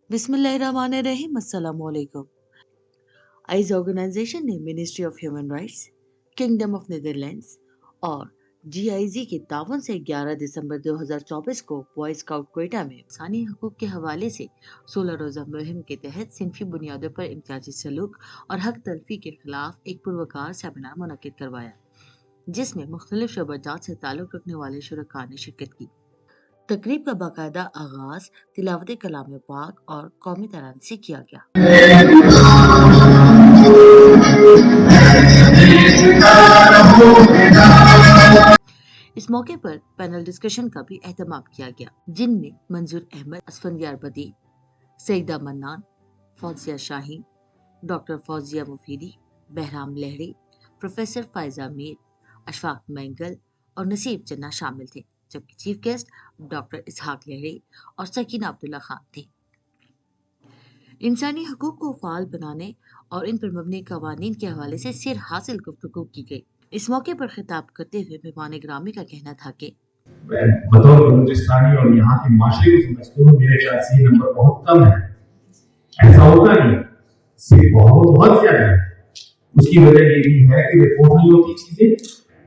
बिस्मिल्लाहिर्रहमानिर्रहीम अस्सलाम वालेकुम। आइज ऑर्गेनाइजेशन ने ministry of human rights, kingdom of Netherlands और जीआईजी के तावन से 11 दिसंबर 2024 को बॉय स्काउट क्वेटा में इंसानी हकूक के हवाले से 16 रोज़ा मुहिम के तहत सिनफी बुनियादों पर इम्तियाजी सलूक और हक तलफी के खिलाफ एक पुरवकार सेमिनार मुनक्किद करवाया, जिसमें मुख्तलिफ शोबाजात से ताल्लुक़ रखने वाले शुरका ने शिरकत की। तकरीब का बाकायदा आगाज तिलावत कलाम पाक और कौमी तरान से किया गया। इस मौके पर पैनल डिस्कशन का भी एहतमाम किया गया, जिनमें मंजूर अहमद, असफंदियार बदी, सईदा मन्नान, फौजिया शाहीन, डॉक्टर फौजिया मुफीदी, बहराम लहरी, प्रोफेसर फायजा मीर, अशफाक मैंगल और नसीब जन्ना शामिल थे, जबकि चीफ गेस्ट डॉक्टर इसहाक लहरी और सकीना अब्दुल्ला खान थे। इंसानी हकूक को फाल बनाने और इन पर मबनी कवानीन के हवाले से सिर हासिल गुफ्तगू की गई। इस मौके पर खिताब करते हुए मेहमान ग्रामी का कहना था कि बतौर बलूचिस्तानी और यहाँ के माशरे को समझते हो, मेरे ख्याल से ये नंबर बहुत कम है। ऐसा होता नहीं, सिर्फ बहुत ज्यादा है। उसकी वजह ये भी है कि रिपोर्ट नहीं होती चीजें,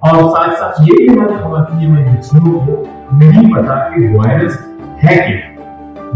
और साथ साथ ये भी हमारे खवातीन में बच्चियों को नहीं पता कि वायरस है क्या।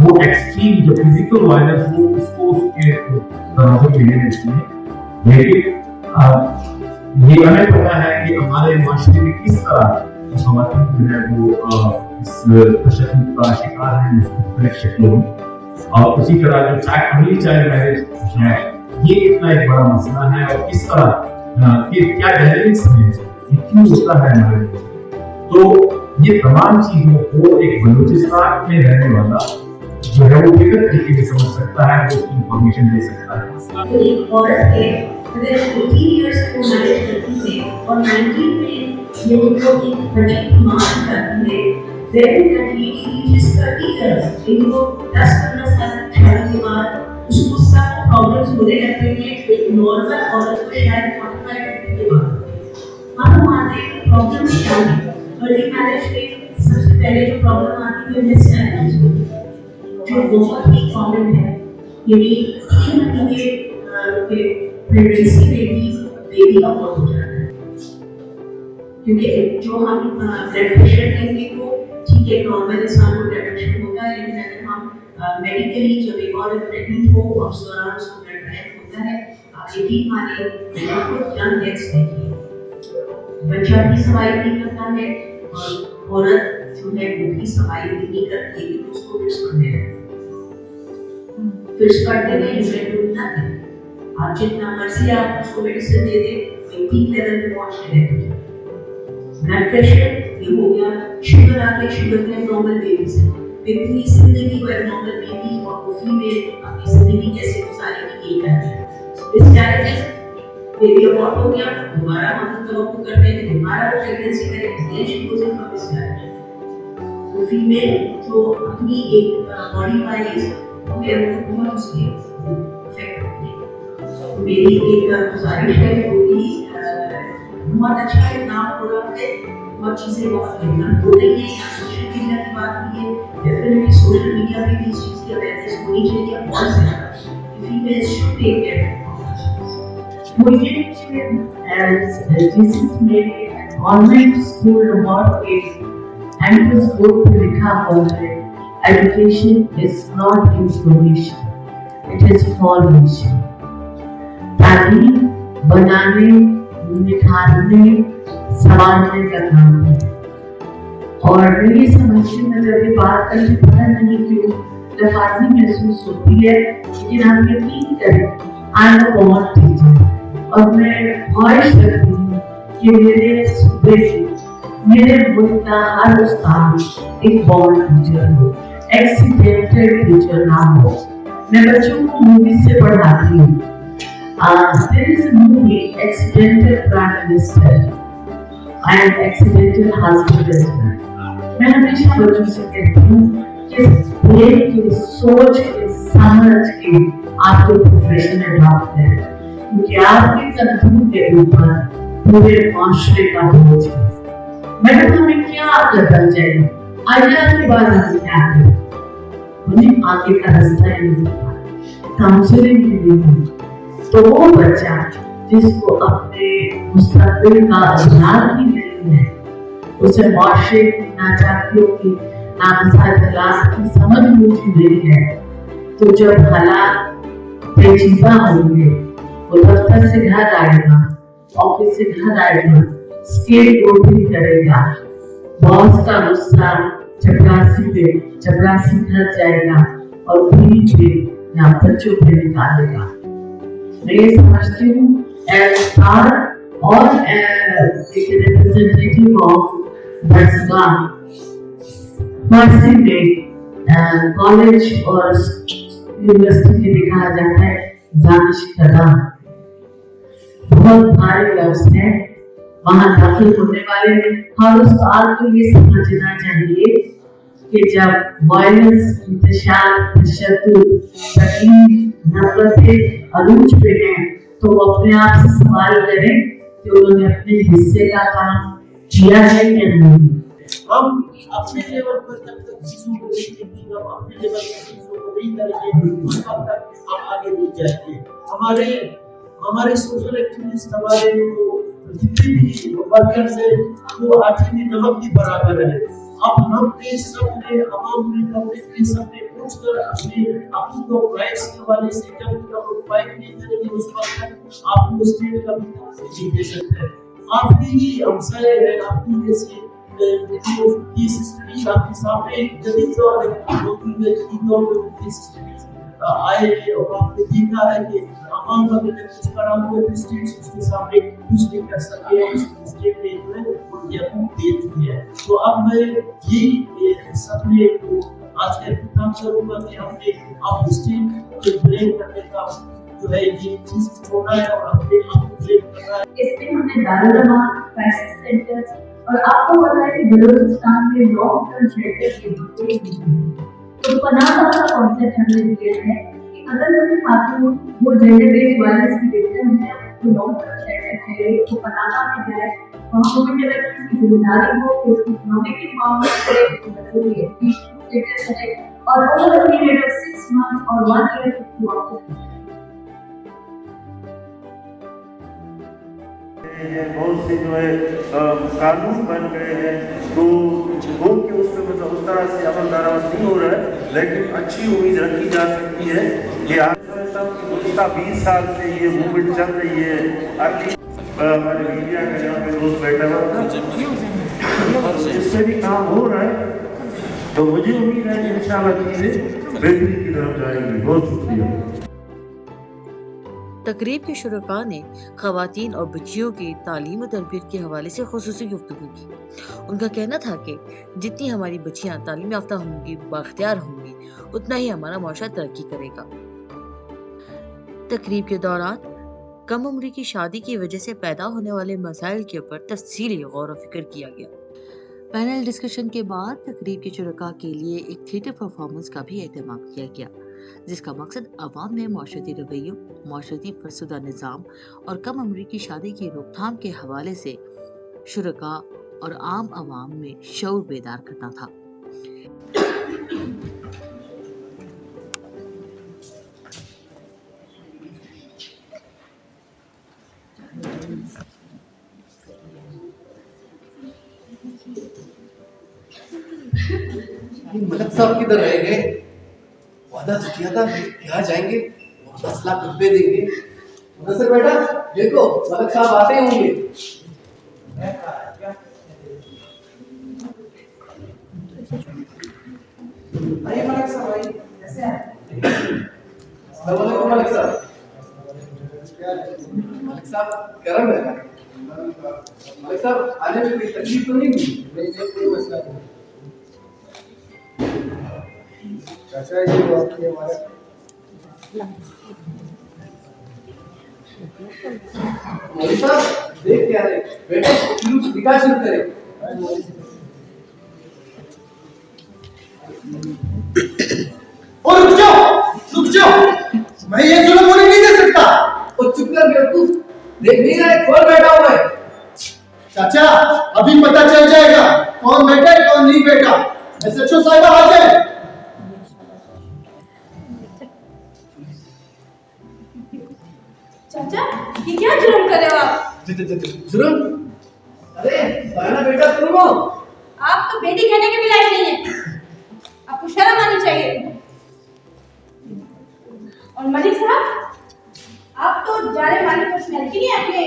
वो एक्सट्रीम जो फिजिकल वायरस हो उसको उसके तनाजुर में ले लेती है, लेकिन ये हमें पता है कि हमारे माशरे में किस तरह खवातीन जो है वो इस तशद्दुद का शिकार है मुख्तलिफ शक्लों में। और उसी तरह जो अर्ली चाइल्ड मैरिज है, ये इतना एक बड़ा मसला है, और किस तरह कि क्या डायनेमिक्स में ये क्यों होता है हमारे लिए। तो ये तमाम चीजों को एक बलूचिस्तान में रहने वाला जो है वो बेहतर तरीके से समझ सकता है, वो उसकी इंफॉर्मेशन दे सकता है। तो एक औरत है अगर 18 इयर्स को मैरिज करती है और 19 में ये उनको एक बच्चे की मां करती है, then that lady reaches 30 years, इनको 10-15 साल शादी के बाद उसको सब प्रॉब्लम्स होने लगते हैं। एक नॉर्मल औरत को शायद 45 के बाद हम मानते हैं कि प्रॉब्लम क्या है। अर्ली मैरिज में सबसे पहले जो प्रॉब्लम आती है मिसकैरेज, जो बहुत ही कॉमन है। यानी 3 महीने के प्रेगनेंसी में भी बेबी अबॉर्ट हो जाता है, क्योंकि जो हम ब्लड प्रेशर कहेंगे वो ठीक है, नॉर्मल इंसान को ब्लड प्रेशर होता है, लेकिन अगर हम मेडिकली जब एक औरत प्रेग्नेंट हो और उस दौरान उसको ब्लड प्रेशर होता है, आप यकीन मानिए आपको यंग डेथ्स देखिए, बच्चा भी सर्वाइव नहीं करता है और औरत जो है वो भी सर्वाइव नहीं करती है, उसको फिर पढ़ने लगती है। फिर पढ़ने में इम्प्रूव ना करें, आप जितना मर्जी आप उसको मेडिसिन दे दें, वो पीक लेवल पे पहुंचने लगती है। ब्लड प्रेशर ये हो गया, शुगर आ गई, शुगर में नॉर्मल बेबी से इतनी जिंदगी को नॉर्मल बेबी और वो फीमेल अपनी जिंदगी कैसे गुजारेगी ये है। मिसकैरेज बेबी अबॉर्ट हो गया, दोबारा हम तवक्कुल करते हैं कि दोबारा वो प्रेगनेंसी करें, then she goes into miscarriage. वो फीमेल जो अपनी एक बॉडी वाइज है वो बहुत उसकी इफेक्ट होती है। मेरी एक गुजारिश है कि बहुत अच्छा है, नाम हो रहा है, बहुत चीजें बहुत डेवलप हो रही है, सोशल मीडिया की बात भी है, डेफिनेटली सोशल मीडिया पे भी इस चीज की अवेयरनेस होनी चाहिए और ज्यादा। Females should take care. मुझे जीसस में government school Lahore and this book लिखा हुआ है, education is not information, it is formation। तालीम बनाने, निखारने, संवारने का काम है। और ये समझने में जब ये बात करके पता नहीं क्यों लफाजी महसूस होती है, लेकिन आप यकीन करें I am a born teacher और मैं ख्वाहिश करती हूँ कि मेरे सूबे से मेरे मुल्क का हर उस्ताद एक बॉर्न टीचर हो, एक्सीडेंटल टीचर ना हो। मैं बच्चों को मूवी से पढ़ाती हूँ। There is a movie, Accidental Prime Minister and Accidental Husband as well। मैं हमेशा बच्चों से कहती हूँ कि देख के, सोच के, समझ के आपको प्रोफेशन अडॉप्ट करें, क्योंकि आपके कंधों के ऊपर पूरे माशरे का बोझ है। मैडम हमें क्या करना चाहिए? अल्लाह के बाद हमें क्या करें? उन्हें आगे का रास्ता ही नहीं था, काउंसलिंग भी नहीं हुई। तो वो बच्चा जिसको अपने मुस्तकबिल का आधार ही नहीं है, उसे माशरे की नाचाकियों की नामसाद की समझ बूझ नहीं है, तो जब हालात पेचीदा होंगे, वो दफ्तर से घर आएगा, ऑफिस से घर आएगा, स्केल बोर्डिंग करेगा, बॉस का गुस्सा चपरासी घर जाएगा और बीवी पे या बच्चों पे निकालेगा। मैं ये समझती हूँ एज पार्ट और एक रिप्रेजेंटेटिव ऑफ बरसगा मर्सी में कॉलेज और यूनिवर्सिटी के देखा जाता है दानिश कदम बहुत भारी लफ्ज है। वहां दाखिल होने वाले हर उस आदमी को ये समझना चाहिए कि जब वायलेंस, इंतशार, तशद्दुद, तकलीफ, नफरतें अरूज पे हैं, तो वो अपने आप से सवाल करें कि उन्होंने अपने हिस्से का काम किया है या नहीं। हम अपने लेवल पर जब तक चीजों को देखेंगे, हम अपने लेवल पर चीजों को नहीं करेंगे, उस वक्त तक हम आगे नहीं जाएंगे। हमारे सोशल एक्टिविस्ट, हमारे जितने भी वर्कर्स हैं, वो आटे में नमक के बराबर है। अब हमने सबने आवाम ने अपने सबने पूछकर अपनी को राइट्स के हवाले से जब तक हम फाइट नहीं करेंगे, उस वक्त तक आपको स्टेट का भी दे सकते हैं। आपकी ही हमसाए है, आपकी जैसे केस स्टडीज आपके सामने जदीद दौर में केस स्टडीज आए और आपने देखा है कि आवाम का कुछ करा हुआ है, स्टेट्स उसके सामने कुछ नहीं कर सके, स्टेट ने जो है उनकी अपनी दे दी है। तो अब मैं यही सबने आज का इख्तिताम करूंगा कि हमने आप स्टेट को ब्लेम करने का जो है ये चीज छोड़ा है और अपने आप को ब्लेम करना है। इसमें हमने दारुल-अमान, क्राइसिस सेंटर्स और आपको पता है कि बलूचिस्तान में लॉन्ग टर्म शेल्टर की बातें हैं। तो पनाह का कॉन्सेप्ट हमने दिया है कि अगर कोई खातून वो जेंडर बेस्ड वायलेंस की विक्टिम है, तो लॉन्ग टर्म शेल्टर चाहिए, तो पनाह में जाए, वहाँ कम्युनिटी की जिम्मेदारी हो कि उसकी इकोनॉमिक एम्पावरमेंट करे, उसकी बच्चों की एजुकेशन स्टेटस करे और over a period of 6 months और 1 ईयर उसकी वापस बहुत से जो है कानून बन गए हैं, तो लोग के उसमें मतलब उस तरह से अमल दरामद नहीं हो रहा है, लेकिन अच्छी उम्मीद रखी जा सकती है कि गुज़श्ता 20 साल से ये मूवमेंट चल रही है। अभी हमारे मीडिया का यहाँ पे दोस्त बैठा हुआ था, इससे भी काम हो रहा है, तो मुझे उम्मीद है कि इंशाअल्लाह चीज़ें बेहतरी की तरफ जाएंगी। बहुत शुक्रिया। तकरीब के शुरका ने ख़वातीन और बच्चियों की तालीम और तरबियत के हवाले से ख़ुसूसी गुफ्तगू की। उनका कहना था कि जितनी हमारी बच्चियाँ तालीम याफ्ता होंगी, बाख्तियार होंगी, उतना ही हमारा माशरा तरक्की करेगा। तकरीब के दौरान कम उम्र की शादी की वजह से पैदा होने वाले मसाइल के ऊपर तफसीली गौर व फिक्र किया गया। पैनल डिस्कशन के बाद तकरीब के शुरका के लिए एक थिएटर परफॉर्मेंस का भी एहतमाम किया गया, जिसका मकसद अवाम में माशरती रवैयों, माशरती फरसुदा निज़ाम और कम उम्र की शादी की रोकथाम के हवाले से शुरका और आम अवाम में शऊर बेदार करना था। मलक साहब किधर रह गए? वादा तो किया था यहाँ जाएंगे, 10 लाख रुपए देंगे। सर बेटा देखो मलक साहब आते होंगे। आइए मलक साहब, आइए। कैसे हैं? मलक साहब, मलक साहब गरम है। मलक साहब आने में कोई तकलीफ तो नहीं हुई? नहीं, कोई मसला नहीं। चाचा जी वो आपके हमारे मौलवी साहब देख क्या रहे बेटे, शुरू दिखा शुरू करें। और रुक जाओ, मैं ये जुल्म होने नहीं दे सकता। और चुप कर बेवकूफ, देख नहीं रहा है कौन बैठा हुआ है? चाचा अभी पता चल जाएगा कौन बैठा है कौन नहीं बैठा। एसएचओ साहिबा हाजिर। चाचा ये क्या जुर्म कर रहे हो आप? जुर्म? अरे गाना बेटा तुम हो। आप तो बेटी कहने के भी लायक नहीं है, आपको शर्म आनी चाहिए। और मलिक साहब, आप तो जाने मानी पर्सनैलिटी नहीं है अपने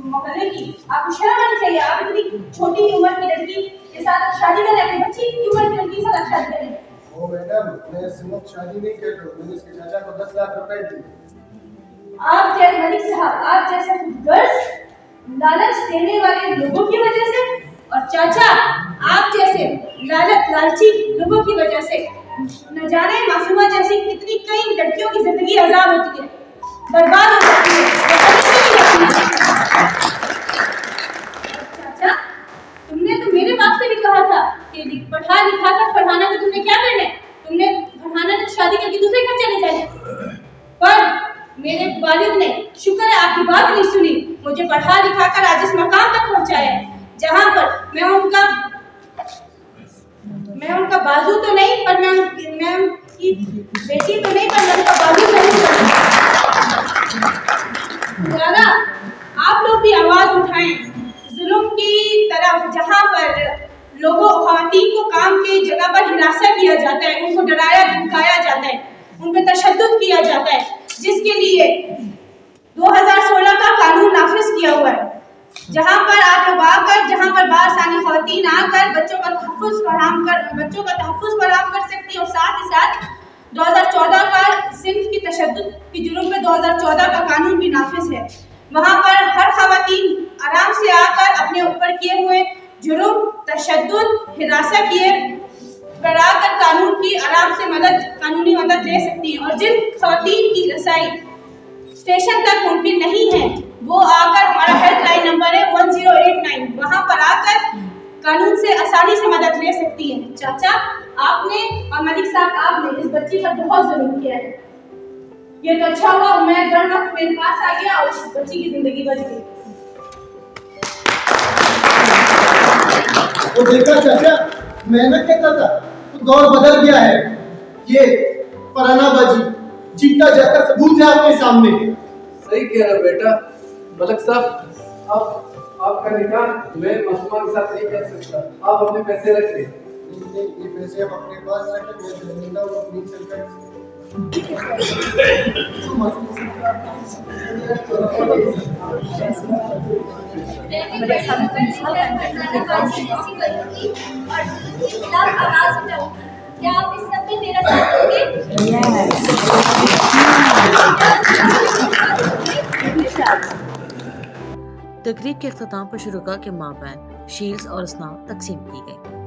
मोहल्ले की, आपको शर्म आनी चाहिए। आप इतनी छोटी उम्र की लड़की के साथ शादी कर रहे हैं, बच्ची की उम्र की लड़की के साथ शादी कर रहे हैं। ओ मैडम, मैं सिर्फ शादी नहीं कर रहा हूँ, मैंने इसके चाचा को 10 लाख रुपए दिए। आप जैसे मलिक साहब, आप जैसे गर्ज लालच देने वाले लोगों की वजह से, और चाचा आप जैसे लालची लोगों की वजह से न जाने मासूमा जैसी कितनी कई लड़कियों की जिंदगी आजाद होती है, बर्बाद हो जाती है। चाचा तुमने तो मेरे बाप से भी कहा था कि पढ़ा लिखा कर पढ़ाना, तो तुमने क्या करना है? तुमने पढ़ाना तो शादी करके दूसरे घर चले जाने, पर मेरे वालिद ने शुक्र है आपकी बात नहीं सुनी, मुझे पढ़ा लिखा कर आज इस मकाम तक पहुंचाया है जहां पर मैं उनका बाजू तो नहीं, पर मैं उनकी बेटी तो नहीं, पर मैं उनका बाजू नहीं। दादा आप लोग भी आवाज उठाएं जुल्म की तरफ, जहां पर लोगों ख़वातीन को काम की जगह पर हिरासत किया जाता है, उनको डराया धमकाया जाता है, उन पर तशद्दुद किया जाता है, जिसके लिए 2016 का कानून नाफिज किया हुआ है, जहां पर आप लोग आकर, जहां पर बासानी ख़वातीन आकर बच्चों का तहफ़्फ़ुज़ फराहम कर सकती है। और साथ ही साथ 2014 का सिंफ की तशद्दुद की जुर्म पे 2014 का कानून भी नाफिज है। वहां पर हर ख़वातीन आराम से आकर अपने ऊपर किए हुए जुर्म, तशद्दुद, हिरासत किए बढ़ाकर कानून की आराम से कानूनी मदद ले सकती है। और जिन ख़वातीन की रसाई स्टेशन तक मुमकिन नहीं है, वो आकर, हमारा हेल्पलाइन नंबर है 1089, वहां पर आकर कानून से आसानी से मदद ले सकती है। चाचा आपने और मलिक साहब आपने इस बच्ची पर बहुत जुल्म किया है, ये तो अच्छा हुआ मैं डर वक्त मेरे पास आ गया और उस बच्ची की जिंदगी बच गई। वो देखा चाचा, मैं ना कहता था तो दौर बदल गया है। ये फरानाबाजी जीता जाता सबूत है आपके सामने। सही कह रहे हो बेटा। मलिक साहब, आपका निकाह मैं मासूमा के साथ नहीं कर सकता, आप अपने पैसे रख ले। ये पैसे आप अपने पास रखें, मैं दूंगा वो अपनी सरकार। क्या आप इस सब में मेरा साथ दोगे? तकरीब के अख्ताम पर शुरुका के माबैन शील्ड्स और स्नान तकसीम की गई।